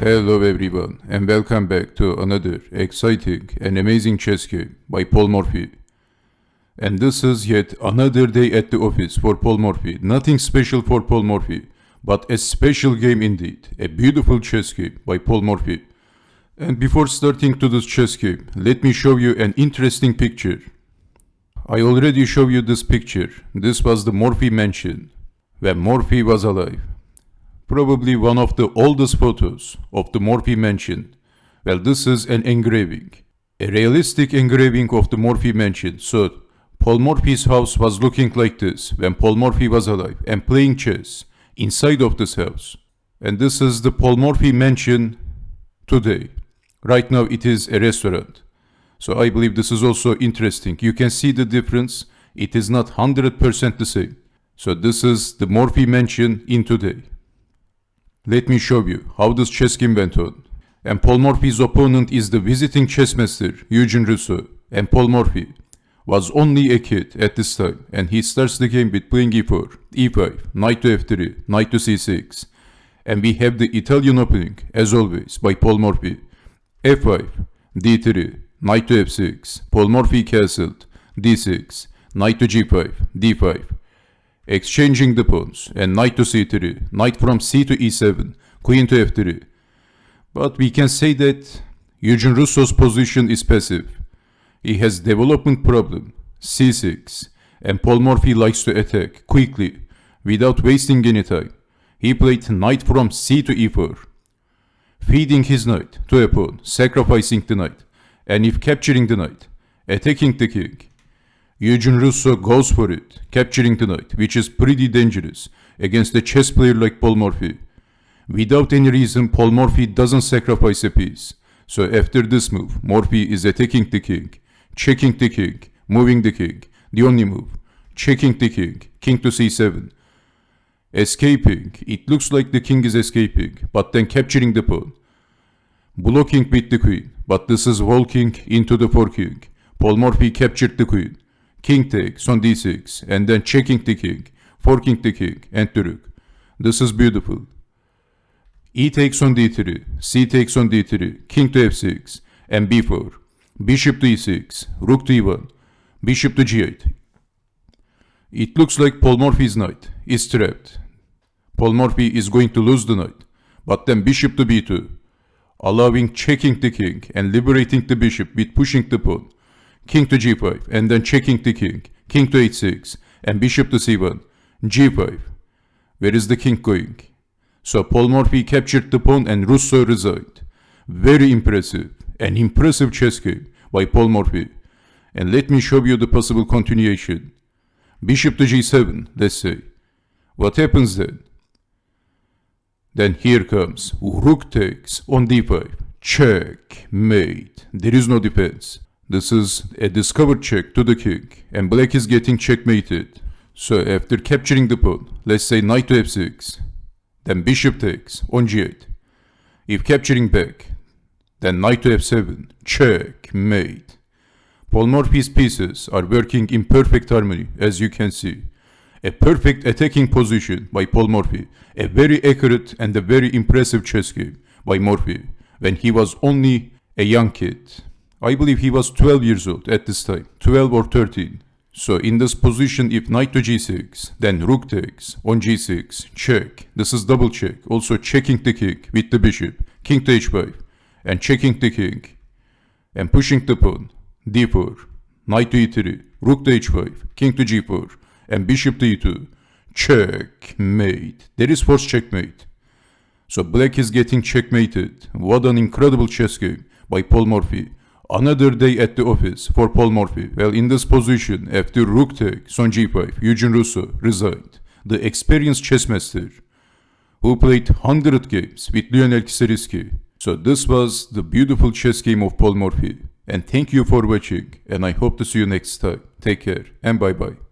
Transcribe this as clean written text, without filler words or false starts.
Hello everyone and welcome back to another exciting and amazing chess game by Paul Morphy. And this is yet another day at the office for Paul Morphy. Nothing special for Paul Morphy, but a special game indeed. A beautiful chess game by Paul Morphy. And before starting to this chess game, let me show you an interesting picture. I already showed you this picture. This was the Morphy mansion when Morphy was alive. Probably one of the oldest photos of the Morphy mansion. Well, this is an engraving. A realistic engraving of the Morphy mansion. So, Paul Morphy's house was looking like this when Paul Morphy was alive and playing chess inside of this house. And this is the Paul Morphy mansion today. Right now it is a restaurant. So I believe this is also interesting. You can see the difference. It is not 100% the same. So this is the Morphy mansion in today. Let me show you how this chess game went on. And Paul Morphy's opponent is the visiting chess master, Eugene Rousseau. And Paul Morphy was only a kid at this time. And he starts the game with playing e4, e5, knight to f3, knight to c6. And we have the Italian opening, as always, by Paul Morphy. f5, d3, knight to f6, Paul Morphy castled, d6, knight to g5, d5. Exchanging the pawns, and knight to c3, knight from c to e7, queen to f3. But we can say that Eugene Rousseau's position is passive. He has development problem, c6, and Paul Morphy likes to attack quickly, without wasting any time. He played knight from c to e4, feeding his knight to a pawn, sacrificing the knight, and if capturing the knight, attacking the king. Eugene Rousseau goes for it, capturing the knight, which is pretty dangerous against a chess player like Paul Morphy. Without any reason, Paul Morphy doesn't sacrifice a piece. So after this move, Morphy is attacking the king, checking the king, moving the king, the only move, checking the king, king to c7. Escaping, it looks like the king is escaping, but then capturing the pawn. Blocking with the queen, but this is walking into the foreking. Paul Morphy captured the queen. King takes on d6, and then checking the king, forking the king, and the rook. This is beautiful. E takes on d3, c takes on d3, king to f6, and b4, bishop to e6, rook to e1, bishop to g8. It looks like Paul Morphy's knight is trapped. Paul Morphy is going to lose the knight, but then bishop to b2, allowing checking the king and liberating the bishop with pushing the pawn. King to g5, and then checking the king, king to h6, and bishop to c1, g5. Where is the king going? So Paul Morphy captured the pawn and Rousseau resigned. Very impressive, an impressive chess game by Paul Morphy. And let me show you the possible continuation. Bishop to g7, let's say. What happens then? Then here comes rook takes on d5, checkmate. There is no defense. This is a discovered check to the king, and black is getting checkmated. So after capturing the pawn, let's say knight to f6, then bishop takes on g8. If capturing back, then knight to f7, checkmate. Paul Morphy's pieces are working in perfect harmony, as you can see. A perfect attacking position by Paul Morphy, a very accurate and a very impressive chess game by Morphy when he was only a young kid. I believe he was 12 years old at this time, 12 or 13. So in this position, if knight to g6, then rook takes on g6, check. This is double check. Also checking the king with the bishop, king to h5, and checking the king, and pushing the pawn, d4, knight to e3, rook to h5, king to g4, and bishop to e2, checkmate. There is forced checkmate. So black is getting checkmated. What an incredible chess game by Paul Morphy. Another day at the office for Paul Morphy. Well, in this position, after rook takes on g5, Eugene Rousseau resigned. The experienced chess master who played 100 games with Lionel Kisariski. So this was the beautiful chess game of Paul Morphy. And thank you for watching, and I hope to see you next time. Take care and bye bye.